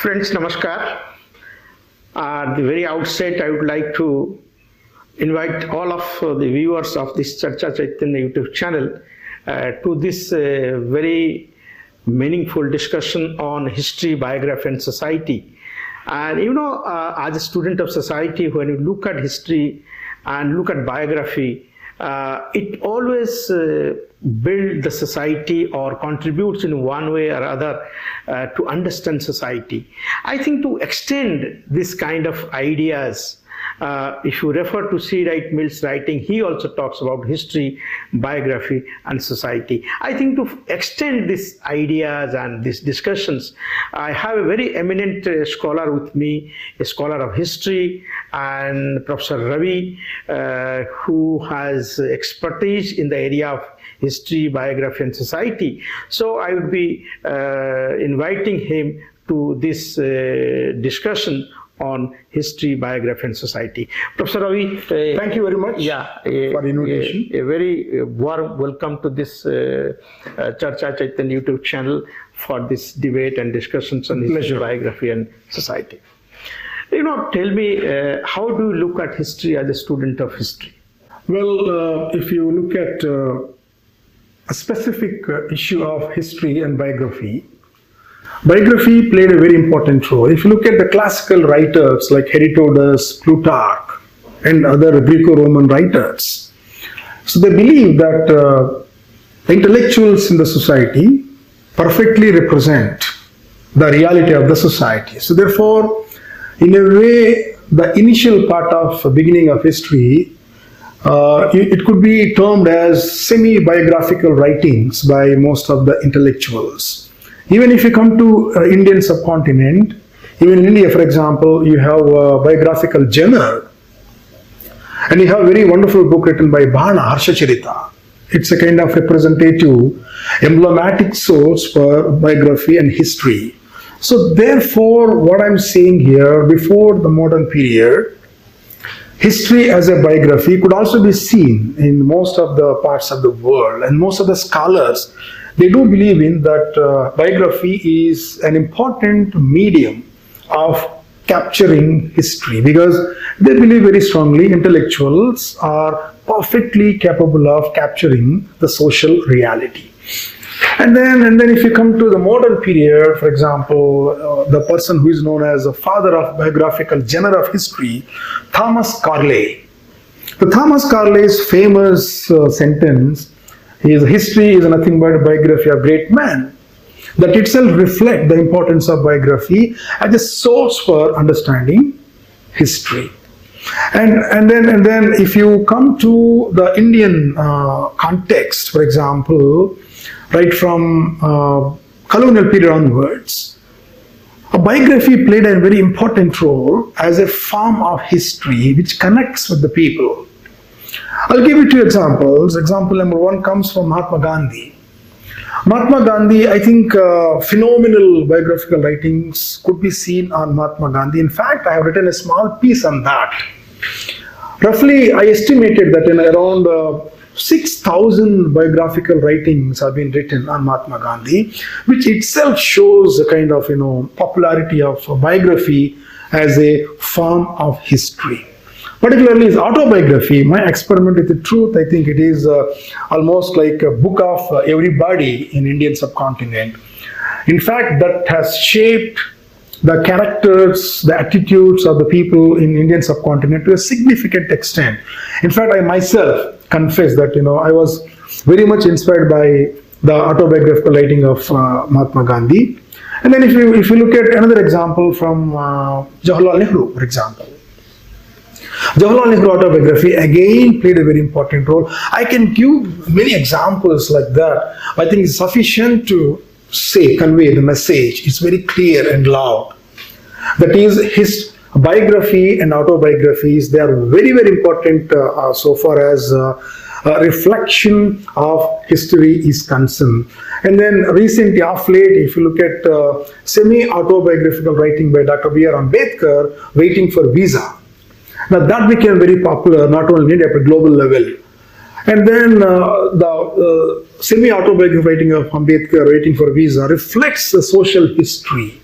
Friends, namaskar. At the very outset, I would like to invite all of the viewers of this Charcha Chaitanya YouTube channel to this very meaningful discussion on history, biography, and society. And as a student of society, when you look at history and look at biography, it always builds the society or contributes in one way or other to understand society. I think to extend this kind of ideas, if you refer to C. Wright Mill's writing, he also talks about history, biography, and society. I think to extend these ideas and these discussions, I have a very eminent scholar with me, a scholar of history, and Professor Ravi, who has expertise in the area of history, biography, and society. So I would be inviting him to this discussion on history, biography, and society. Professor Ravi, thank you very much for the invitation. A very warm welcome to this Charcha Chaitanya YouTube channel for this debate and discussions on history, biography, and society. Tell me, how do you look at history as a student of history? Well, if you look at a specific issue of history and biography, biography played a very important role. If you look at the classical writers like Herodotus, Plutarch, and other Greco-Roman writers, so they believe that the intellectuals in the society perfectly represent the reality of the society. So therefore, in a way, the initial part of the beginning of history, it could be termed as semi-biographical writings by most of the intellectuals. Even if you come to Indian subcontinent, even in India, for example, you have a biographical genre, and you have a very wonderful book written by Bhana, Harshacharita. It's a kind of representative, emblematic source for biography and history. So therefore, what I'm saying here, before the modern period, history as a biography could also be seen in most of the parts of the world, and most of the scholars, they do believe in that biography is an important medium of capturing history, because they believe very strongly intellectuals are perfectly capable of capturing the social reality. And then if you come to the modern period, for example, the person who is known as the father of biographical genre of history, Thomas Carlyle. The Thomas Carlyle's famous sentence is, history is nothing but a biography of great men. That itself reflects the importance of biography as a source for understanding history. And then if you come to the Indian context, for example, right from colonial period onwards, a biography played a very important role as a form of history which connects with the people. I'll give you two examples. Example number one comes from Mahatma Gandhi. Mahatma Gandhi, I think phenomenal biographical writings could be seen on Mahatma Gandhi. In fact, I have written a small piece on that. Roughly, I estimated that in around 6,000 biographical writings have been written on Mahatma Gandhi, which itself shows a kind of popularity of biography as a form of history. Particularly his autobiography, My Experiment with the Truth, I think it is almost like a book of everybody in Indian subcontinent. In fact, that has shaped the characters, the attitudes of the people in Indian subcontinent to a significant extent. In fact, I myself confess that I was very much inspired by the autobiographical writing of Mahatma Gandhi. And then if you look at another example from Jawaharlal Nehru, for example. Jawaharlal Nehru autobiography again played a very important role. I can give many examples like that. I think it's sufficient to convey the message. It's very clear and loud. That is, his biography and autobiographies, they are very, very important so far as reflection of history is concerned. And then recently, of late, if you look at semi-autobiographical writing by Dr. B.R. Ambedkar, Waiting for Visa. Now that became very popular, not only in India, but global level. And then the semi-autobiographical writing of Ambedkar, Waiting for Visa, reflects the social history.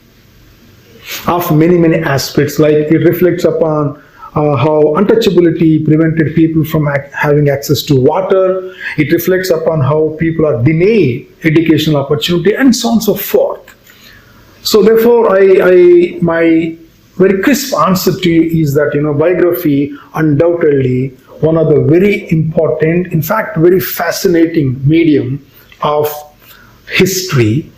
of many, many aspects. Like it reflects upon how untouchability prevented people from having access to water. It reflects upon how people are denied educational opportunity, and so on and so forth. So therefore, my very crisp answer to you is that biography undoubtedly one of the very important, in fact, very fascinating medium of history,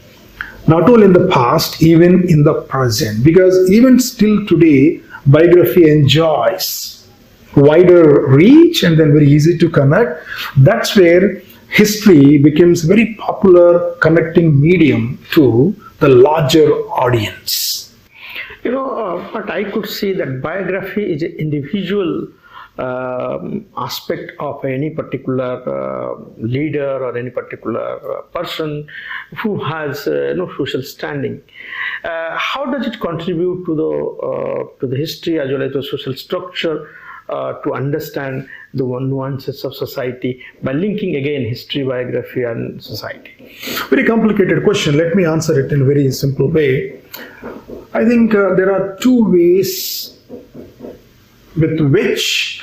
not only in the past, even in the present. Because even still today, biography enjoys wider reach and then very easy to connect. That's where history becomes very popular connecting medium to the larger audience. But I could see that biography is an individual aspect of any particular leader or any particular person who has social standing. How does it contribute to the history as well as the social structure to understand the nuances of society by linking again history, biography, and society? Very complicated question. Let me answer it in a very simple way. I think there are two ways with which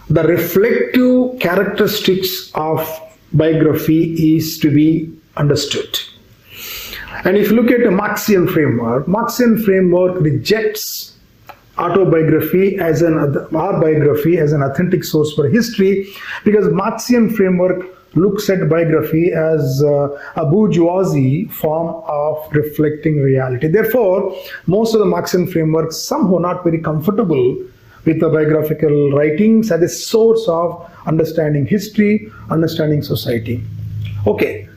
the reflective characteristics of biography is to be understood. And if you look at the Marxian framework rejects autobiography as our biography as an authentic source for history, because Marxian framework looks at biography as a bourgeoisie form of reflecting reality. Therefore, most of the Marxian framework somehow not very comfortable with the biographical writings as a source of understanding history, understanding society. Okay,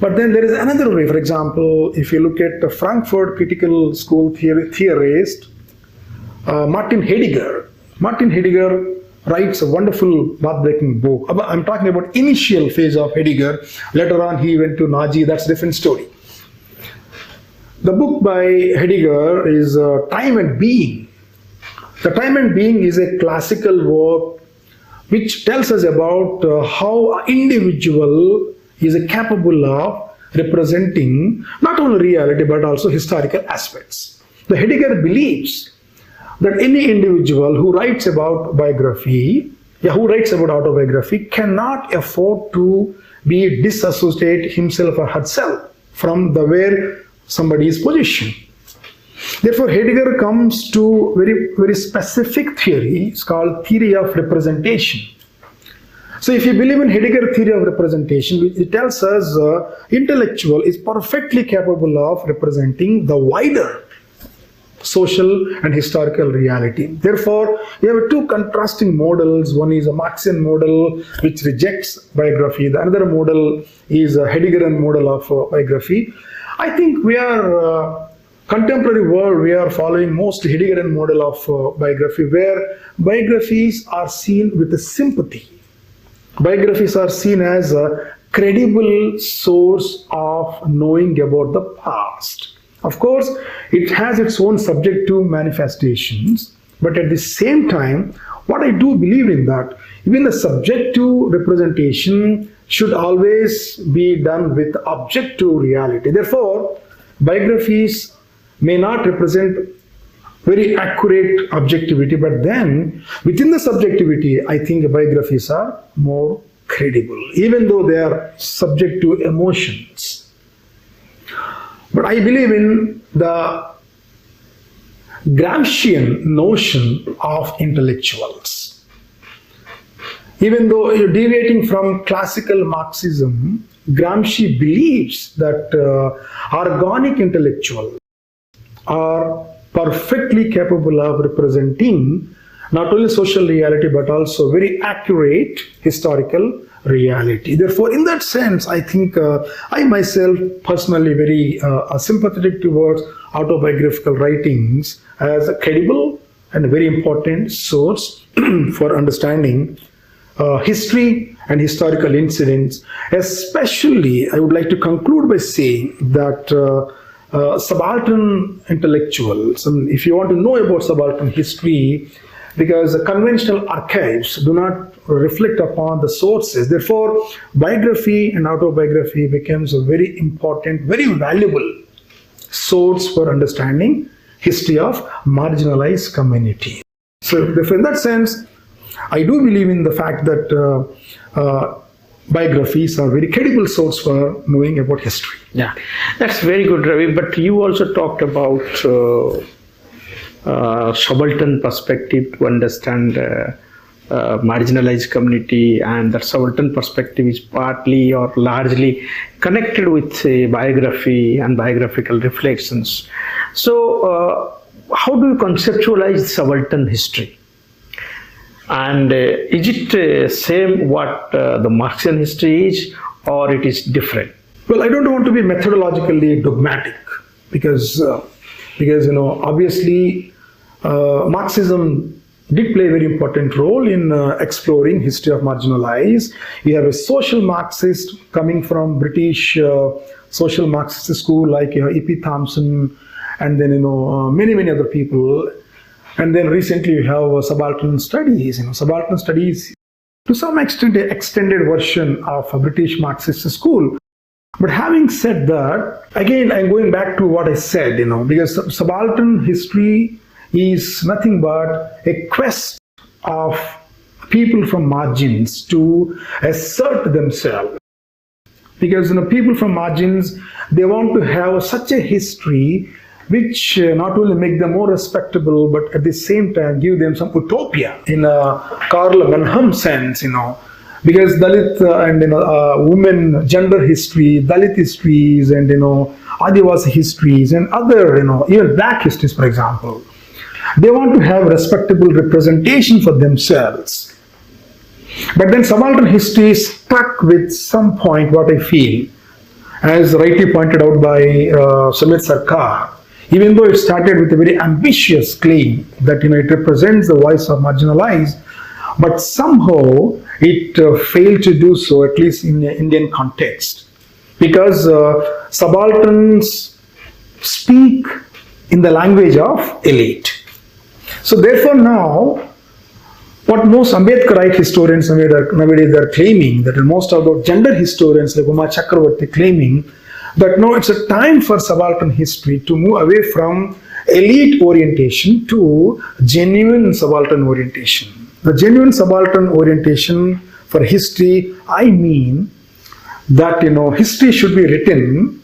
but then there is another way. For example, if you look at the Frankfurt Critical School theorist, Martin Heidegger writes a wonderful path-breaking book. I'm talking about initial phase of Heidegger. Later on, he went to Nazi. That's a different story. The book by Heidegger is Time and Being. The Time and Being is a classical work which tells us about how an individual is capable of representing not only reality but also historical aspects. The Heidegger believes that any individual who writes about autobiography cannot afford to be disassociate himself or herself from the where somebody is positioned. Therefore, Heidegger comes to very, very specific theory. It's called theory of representation. So if you believe in Heidegger theory of representation, it tells us intellectual is perfectly capable of representing the wider social and historical reality. Therefore, we have two contrasting models. One is a Marxian model which rejects biography. The other model is a Heideggerian model of biography. I think we are contemporary world, we are following most Heideggerian model of biography, where biographies are seen with a sympathy. Biographies are seen as a credible source of knowing about the past. Of course, it has its own subjective manifestations, but at the same time, what I do believe in that, even the subjective representation should always be done with objective reality. Therefore, biographies may not represent very accurate objectivity, but then within the subjectivity, I think biographies are more credible, even though they are subject to emotions. But I believe in the Gramscian notion of intellectuals. Even though you're deviating from classical Marxism, Gramsci believes that organic intellectuals are perfectly capable of representing not only social reality but also very accurate historical reality. Therefore, in that sense, I think I myself personally very sympathetic towards autobiographical writings as a credible and very important source for understanding history and historical incidents. Especially, I would like to conclude by saying that subaltern intellectuals, if you want to know about subaltern history, because conventional archives do not reflect upon the sources. Therefore, biography and autobiography becomes a very important, very valuable source for understanding history of marginalized community. So therefore, in that sense, I do believe in the fact that biographies are very credible source for knowing about history. Yeah, that's very good, Ravi. But you also talked about subaltern perspective to understand marginalized community, and that subaltern perspective is partly or largely connected with biography and biographical reflections. So, how do you conceptualize subaltern history? And is it same what the Marxian history is, or it is different? Well, I don't want to be methodologically dogmatic because obviously Marxism did play a very important role in exploring history of marginalized. You have a social Marxist coming from British social Marxist school like E.P. Thompson, and then many other people. And then recently you have subaltern studies. Subaltern studies, to some extent, an extended version of a British Marxist school. But having said that, again, I'm going back to what I said, because subaltern history is nothing but a quest of people from margins to assert themselves. Because people from margins, they want to have such a history which not only make them more respectable, but at the same time give them some utopia in a Karl Benham sense, because Dalit and women gender history, Dalit histories, and Adivasi histories, and other even black histories, for example, they want to have respectable representation for themselves. But then subaltern history is stuck with some point, what I feel, as rightly pointed out by Sumit Sarkar. Even though it started with a very ambitious claim that it represents the voice of marginalized, but somehow it failed to do so, at least in the Indian context, because subalterns speak in the language of elite. So therefore now, what most Ambedkarite historians nowadays are claiming, that most of the gender historians like Uma Chakravarti claiming, that no, it's a time for subaltern history to move away from elite orientation to genuine subaltern orientation. The genuine subaltern orientation for history, I mean that history should be written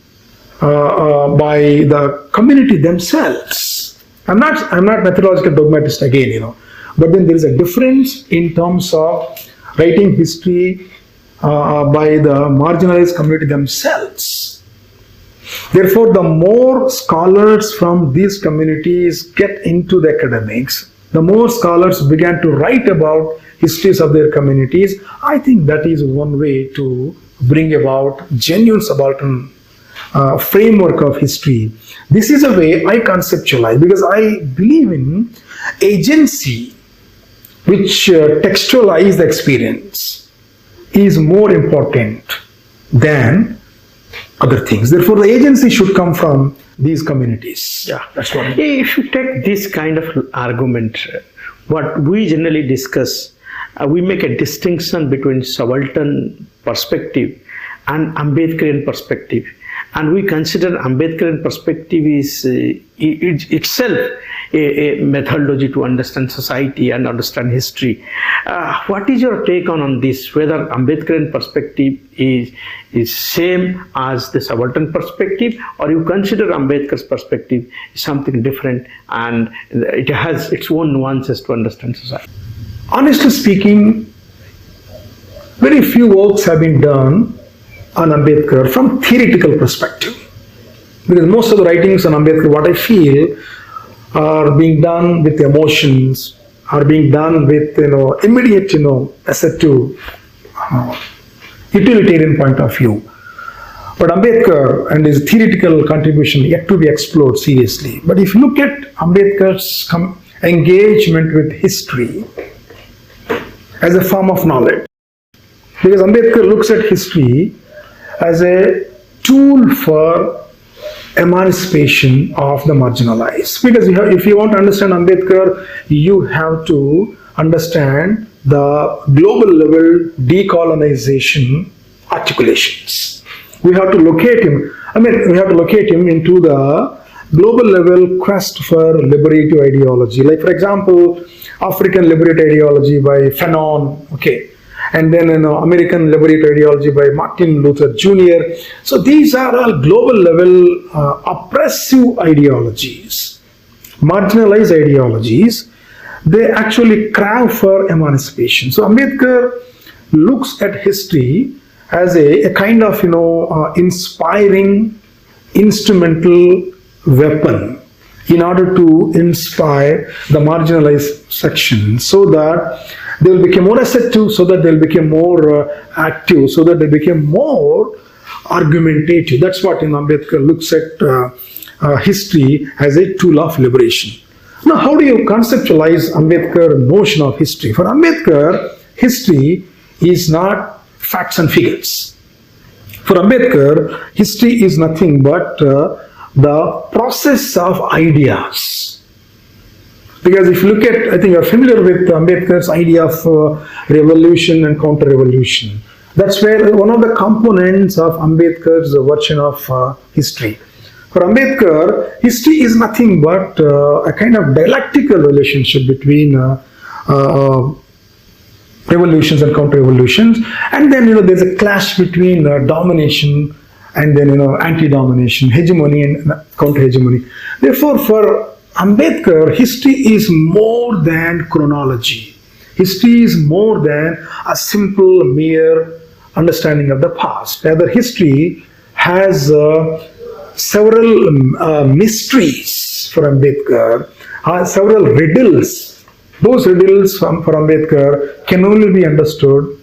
by the community themselves. I'm not methodological dogmatist again, but then there is a difference in terms of writing history by the marginalized community themselves. Therefore, the more scholars from these communities get into the academics, the more scholars began to write about histories of their communities. I think that is one way to bring about genuine subaltern framework of history. This is a way I conceptualize, because I believe in agency which textualize the experience is more important than other things. Therefore, the agency should come from these communities. Yeah, that's what. If you take this kind of argument, what we generally discuss, we make a distinction between subaltern perspective and Ambedkarian perspective, and we consider Ambedkarian perspective is itself a methodology to understand society and understand history. What is your take on this? Whether Ambedkarian perspective is same as the subaltern perspective, or you consider Ambedkar's perspective something different and it has its own nuances to understand society? Honestly speaking, very few works have been done on Ambedkar from theoretical perspective, because most of the writings on Ambedkar, what I feel, are being done with emotions, are being done with immediate assertive utilitarian point of view. But Ambedkar and his theoretical contribution yet to be explored seriously. But if you look at Ambedkar's engagement with history as a form of knowledge, because Ambedkar looks at history as a tool for emancipation of the marginalized. Because if you want to understand Ambedkar, you have to understand the global level decolonization articulations. We have to locate him. We have to locate him into the global level quest for liberative ideology. Like for example, African liberative ideology by Fanon, okay, and then American liberative ideology by Martin Luther Jr. So these are all global level oppressive ideologies, marginalized ideologies. They actually crave for emancipation. So Ambedkar looks at history as a kind of inspiring instrumental weapon in order to inspire the marginalized section, so that they will become more receptive, so that they will become more active, so that they become more argumentative. That's what Ambedkar looks at history as a tool of liberation. Now, how do you conceptualize Ambedkar's notion of history? For Ambedkar, history is not facts and figures. For Ambedkar, history is nothing but the process of ideas. Because if you look at, I think you're familiar with Ambedkar's idea of revolution and counter-revolution. That's where one of the components of Ambedkar's version of history. For Ambedkar, history is nothing but a kind of dialectical relationship between revolutions and counter-revolutions, and then there's a clash between domination and then anti-domination, hegemony and counter-hegemony. Therefore, for Ambedkar, history is more than chronology. History is more than a simple, mere understanding of the past. Rather, history has several mysteries for Ambedkar, several riddles. Those riddles for Ambedkar can only be understood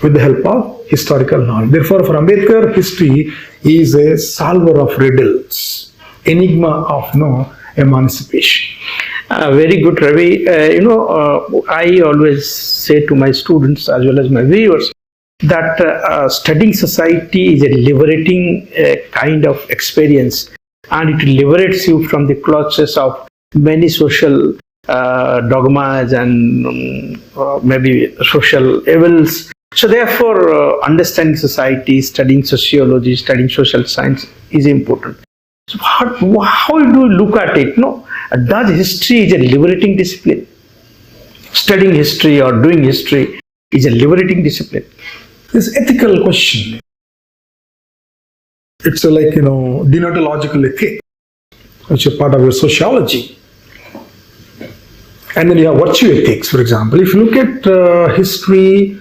with the help of historical knowledge. Therefore, for Ambedkar, history is a solver of riddles, enigma of emancipation. Very good, Ravi. I always say to my students as well as my viewers that studying society is a liberating kind of experience, and it liberates you from the clutches of many social dogmas and maybe social evils. So therefore, understanding society, studying sociology, studying social science is important. So how do you look at it? Does history is a liberating discipline? Studying history or doing history is a liberating discipline. This ethical question. It's like deontological ethics, which is part of your sociology. And then you have virtue ethics, for example. If you look at history,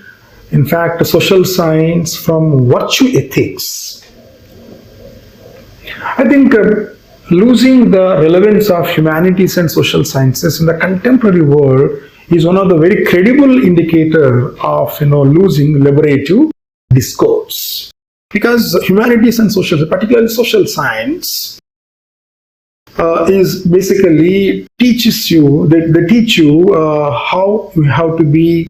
in fact, social science from virtue ethics, I think losing the relevance of humanities and social sciences in the contemporary world is one of the very credible indicator of losing liberative discourse. Because humanities and social, particularly social science, is basically teaches you, they teach you how you have to be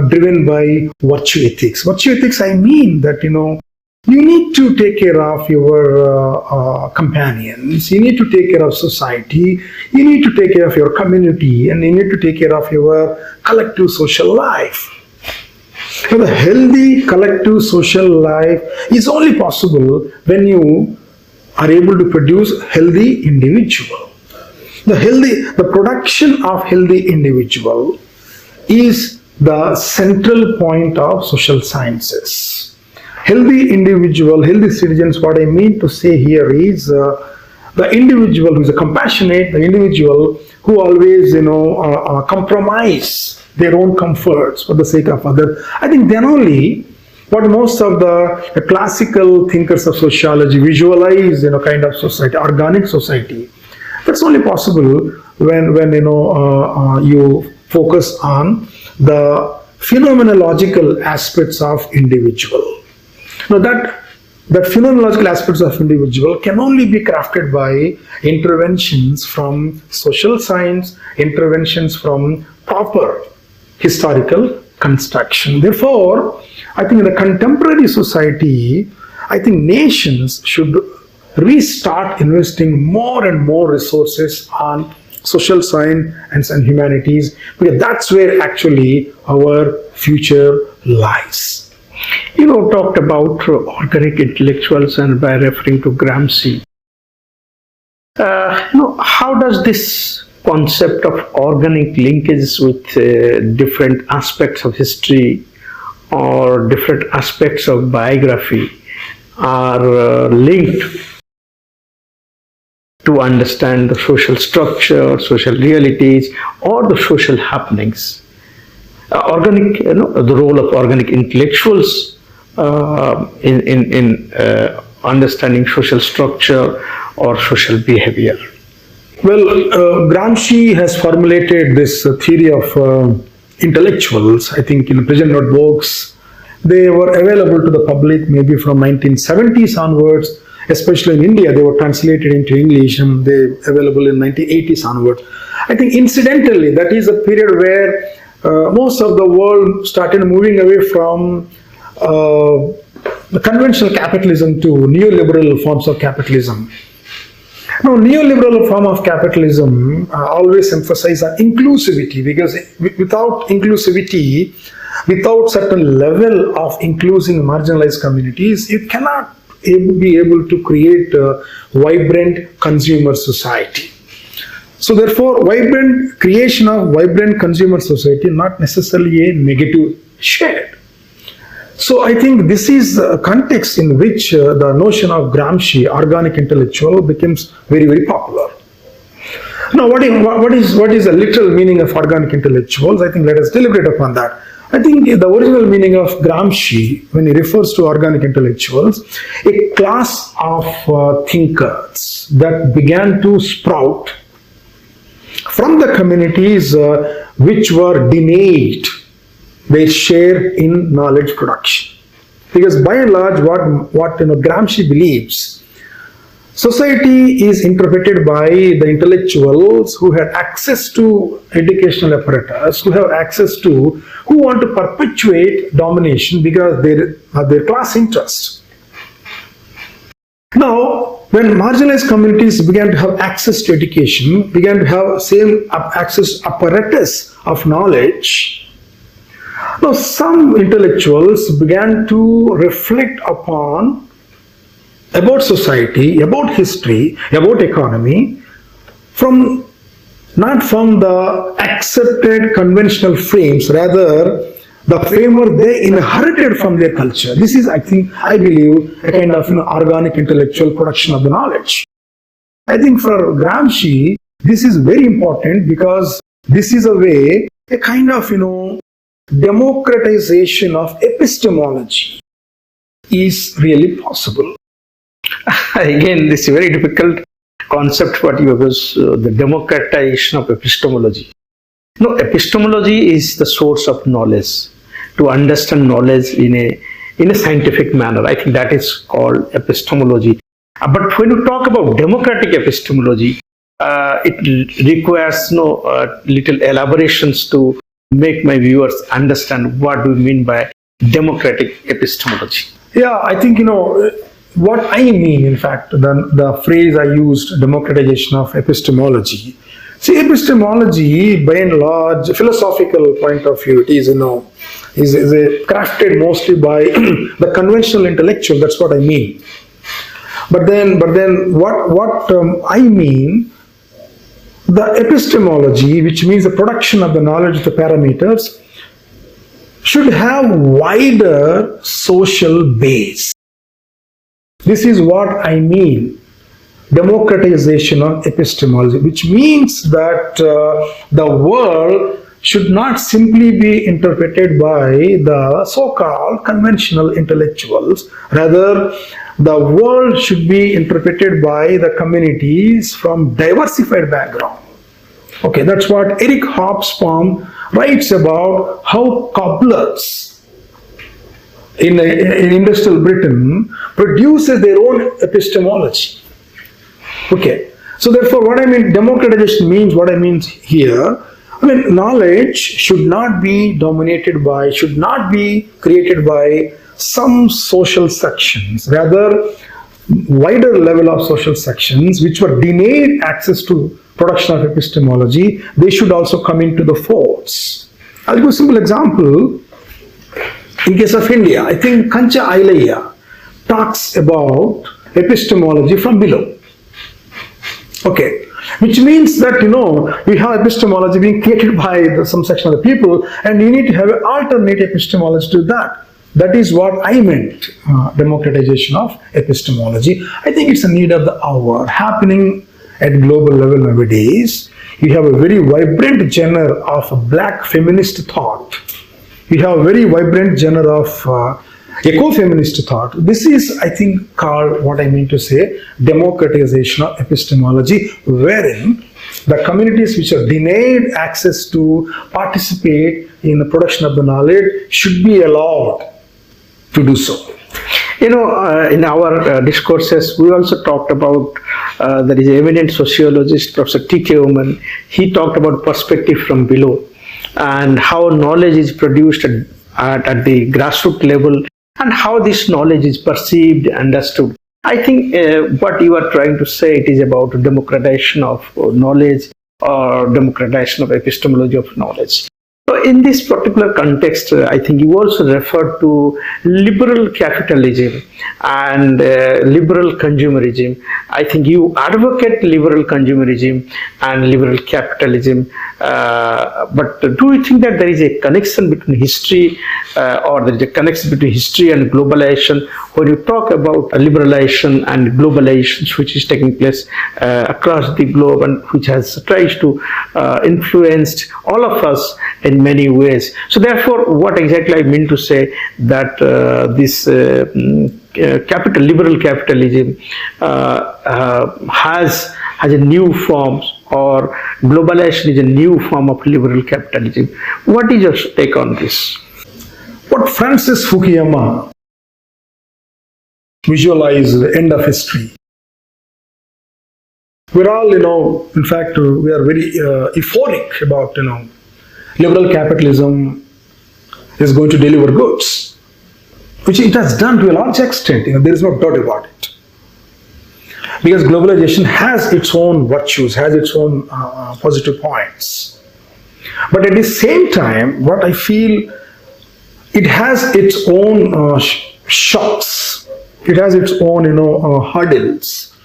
driven by virtue ethics. Virtue ethics, I mean that you need to take care of your companions, you need to take care of society, you need to take care of your community, and you need to take care of your collective social life. So the healthy collective social life is only possible when you are able to produce healthy individual. The production of healthy individual is the central point of social sciences. Healthy individual, healthy citizens, what I mean to say here is the individual who is compassionate, the individual who always compromise their own comforts for the sake of others. I think then only what most of the classical thinkers of sociology visualize kind of society, organic society. That's only possible when you focus on the phenomenological aspects of individual. Now that phenomenological aspects of individual can only be crafted by interventions from social science, interventions from proper historical construction. Therefore, I think in the contemporary society, I think nations should restart investing more and more resources on social science and humanities, because that's where actually our future lies. Talked about organic intellectuals, and by referring to Gramsci, How does this concept of organic linkages with different aspects of history or different aspects of biography are linked to understand the social structure, social realities, or the social happenings? The role of organic intellectuals in understanding social structure or social behavior. Well, Gramsci has formulated this theory of intellectuals. I think in the present notebooks, they were available to the public maybe from 1970s onwards, especially in India. They were translated into English and they available in 1980s onwards. I think incidentally, that is a period where most of the world started moving away from the conventional capitalism to neoliberal forms of capitalism. Now, neoliberal form of capitalism always emphasize on inclusivity, because without inclusivity, without certain level of including marginalized communities, you cannot be able to create a vibrant consumer society. So therefore, creation of vibrant consumer society not necessarily a negative shade. So I think this is a context in which the notion of Gramsci, organic intellectual, becomes very, very popular. Now, what is the literal meaning of organic intellectuals? I think let us deliberate upon that. I think the original meaning of Gramsci, when he refers to organic intellectuals, a class of thinkers that began to sprout from the communities which were denied their share in knowledge production. Because by and large, what Gramsci believes, society is interpreted by the intellectuals who had access to educational apparatus, who want to perpetuate domination because of their class interest. Now, when marginalized communities began to have access to education, began to have same access apparatus of knowledge, now some intellectuals began to reflect about society, about history, about economy, not from the accepted conventional frames, rather the framework they inherited from their culture. This is, I believe, a kind of organic intellectual production of the knowledge. I think for Gramsci, this is very important because this is a kind of, democratization of epistemology is really possible. Again, this is a very difficult concept what you use, the democratization of epistemology. No, epistemology is the source of knowledge. To understand knowledge in a scientific manner, I think that is called epistemology. But when you talk about democratic epistemology, it requires little elaborations to make my viewers understand what we mean by democratic epistemology. Yeah, I think what I mean, in fact, the phrase I used, democratization of epistemology. See, epistemology, by and large, philosophical point of view, it is crafted mostly by the conventional intellectual. That's what I mean. But then, what I mean, the epistemology, which means the production of the knowledge, the parameters, should have wider social base. This is what I mean. Democratization of epistemology, which means that the world should not simply be interpreted by the so-called conventional intellectuals. Rather, the world should be interpreted by the communities from diversified background. Okay, that's what Eric Hobsbawm writes about, how cobblers in industrial Britain produces their own epistemology. Okay, so therefore what I mean, democratization means, what I mean here, knowledge should not be should not be created by some social sections, rather wider level of social sections which were denied access to production of epistemology, they should also come into the force. I'll give a simple example. In case of India, I think Kancha Ailaya talks about epistemology from below. Okay, which means that we have epistemology being created by some section of the people, and you need to have an alternate epistemology to that. That is what I meant, democratization of epistemology. I think it's a need of the hour happening at global level nowadays. You have a very vibrant genre of black feminist thought. You have a very vibrant genre of eco-feminist thought. This is, I think, called what I mean to say, democratization of epistemology, wherein the communities which are denied access to participate in the production of the knowledge should be allowed to do so. In our discourses, we also talked about, there is an eminent sociologist, Professor T.K. Oman. He talked about perspective from below and how knowledge is produced at the grassroots level and how this knowledge is perceived, understood. I think what you are trying to say, it is about democratization of knowledge or democratization of epistemology of knowledge. So in this particular context, I think you also referred to liberal capitalism and liberal consumerism. I think you advocate liberal consumerism and liberal capitalism. But do you think that there is a connection between history or there is a connection between history and globalization when you talk about liberalization and globalization which is taking place across the globe and which has tried to influence all of us in many ways? So therefore, what exactly I mean to say that this liberal capitalism has a new form, or globalization is a new form of liberal capitalism. What is your take on this? What Francis Fukuyama visualized the end of history. We're all, in fact, we are very euphoric about, liberal capitalism is going to deliver goods, which it has done to a large extent. There is no doubt about it. Because globalization has its own virtues, has its own positive points. But at the same time, what I feel, it has its own shocks. It has its own, hurdles.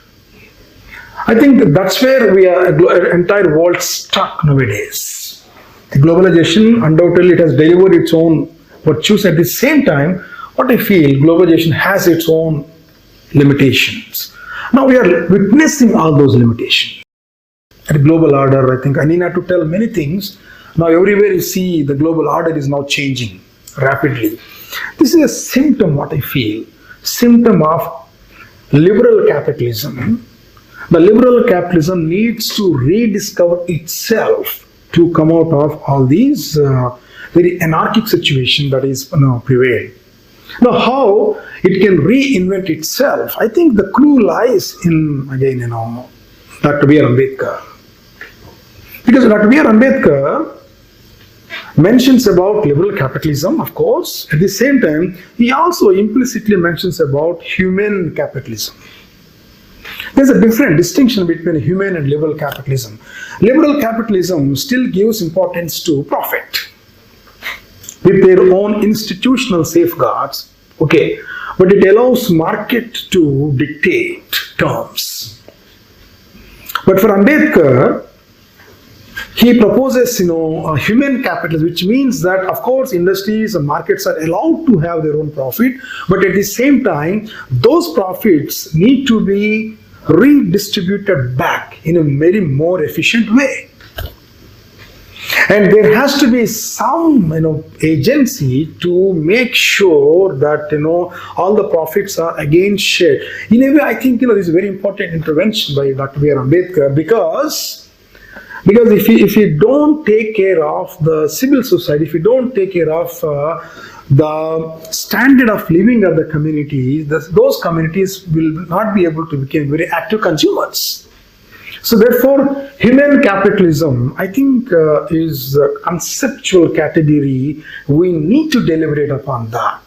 I think that's where we are, entire world stuck nowadays. The globalization, undoubtedly, it has delivered its own virtues. At the same time, what I feel, globalization has its own limitations. Now we are witnessing all those limitations. At a global order, I think I need not to tell many things. Now everywhere you see the global order is now changing rapidly. This is a symptom, what I feel, symptom of liberal capitalism. The liberal capitalism needs to rediscover itself to come out of all these very anarchic situation that is prevailed. Now, how it can reinvent itself, I think the clue lies in, again, Dr. B.R. Ambedkar. Because Dr. B.R. Ambedkar mentions about liberal capitalism, of course. At the same time, he also implicitly mentions about human capitalism. There's a different distinction between human and liberal capitalism. Liberal capitalism still gives importance to profit with their own institutional safeguards, okay, but it allows market to dictate terms. But for Ambedkar, he proposes, a human capitalism, which means that, of course, industries and markets are allowed to have their own profit, but at the same time, those profits need to be redistributed back in a very more efficient way. And there has to be some, agency to make sure that, all the profits are again shared. In a way, I think, this is a very important intervention by Dr. B.R. Ambedkar because if you don't take care of the civil society, if you don't take care of the standard of living of the communities, those communities will not be able to become very active consumers. So therefore, human capitalism, I think, is a conceptual category. We need to deliberate upon that.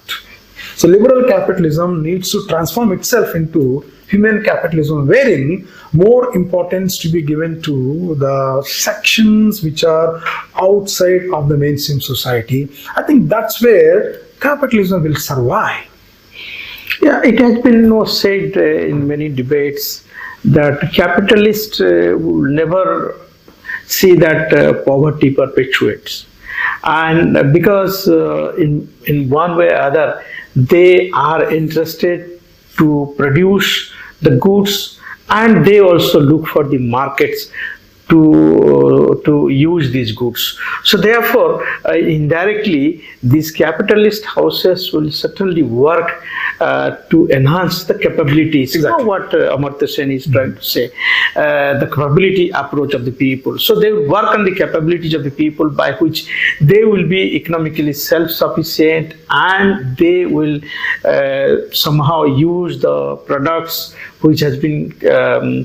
So liberal capitalism needs to transform itself into human capitalism, wherein more importance to be given to the sections which are outside of the mainstream society. I think that's where capitalism will survive. Yeah, it has been said in many debates that capitalists will never see that poverty perpetuates, and because in one way or other they are interested to produce the goods, and they also look for the markets to use these goods. So therefore, indirectly, these capitalist houses will certainly work to enhance the capabilities. Exactly. You know what Amartya Sen is trying to say, the capability approach of the people. So they will work on the capabilities of the people, by which they will be economically self-sufficient, and they will somehow use the products which has been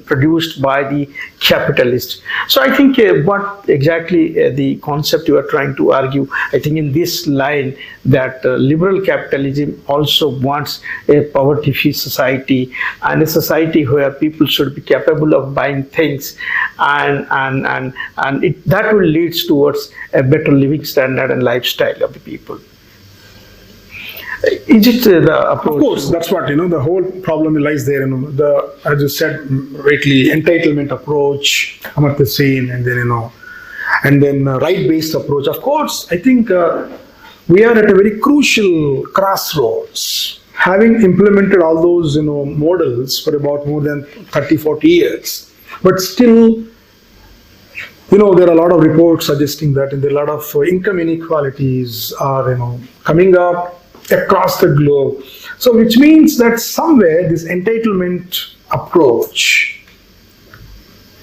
produced by the capitalists. So I think what exactly the concept you are trying to argue, I think in this line, that liberal capitalism also wants a poverty-free society, and a society where people should be capable of buying things, and that will lead towards a better living standard and lifestyle of the people. Is it the approach? Of course, that's what, the whole problem lies there. As you said rightly, entitlement approach, Amartya Sen, and then right-based approach. Of course, I think we are at a very crucial crossroads. Having implemented all those, models for about more than 30, 40 years, but still, there are a lot of reports suggesting that, and there are a lot of income inequalities are, coming up across the globe. So which means that somewhere this entitlement approach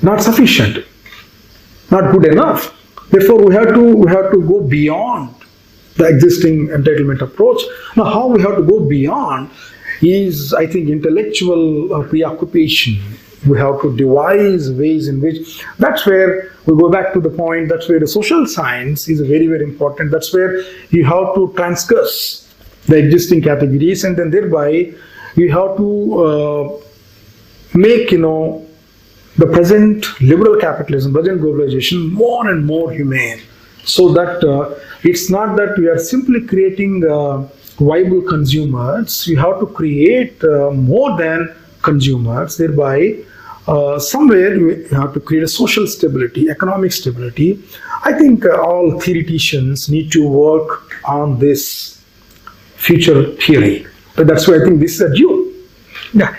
not sufficient, not good enough. Therefore we have to go beyond the existing entitlement approach. Now how we have to go beyond is, I think, intellectual preoccupation. We have to devise ways in which, that's where we go back to the point, that's where the social science is very, very important. That's where you have to transcuss the existing categories, and then thereby you have to make the present liberal capitalism, present globalization more and more humane, so that it's not that we are simply creating viable consumers. We have to create more than consumers, thereby somewhere we have to create a social stability, economic stability. I think all theoreticians need to work on this future theory. But that's why I think this is a due. Yeah.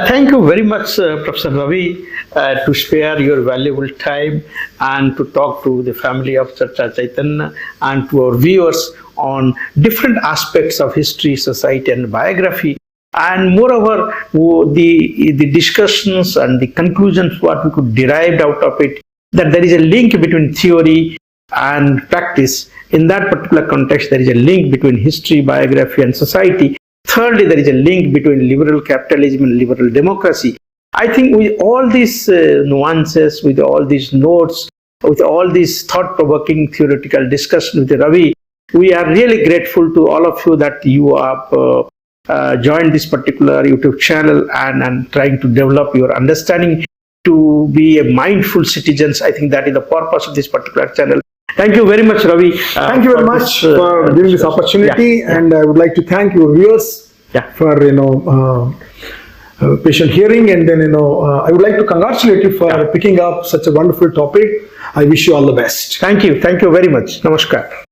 Thank you very much, Professor Ravi, to spare your valuable time and to talk to the family of Charcha Chaitanya and to our viewers on different aspects of history, society, and biography. And moreover, the discussions and the conclusions what we could derive out of it, that there is a link between theory and practice. In that particular context, there is a link between history, biography, and society. Thirdly, there is a link between liberal capitalism and liberal democracy. I think with all these nuances, with all these notes, with all these thought-provoking theoretical discussions with Ravi, we are really grateful to all of you that you have joined this particular YouTube channel and trying to develop your understanding to be a mindful citizens. I think that is the purpose of this particular channel. Thank you very much, Ravi. Thank you very much for giving this opportunity, and I would like to thank your viewers for patient hearing, and then I would like to congratulate you for picking up such a wonderful topic. I wish you all the best. Thank you very much. Namaskar.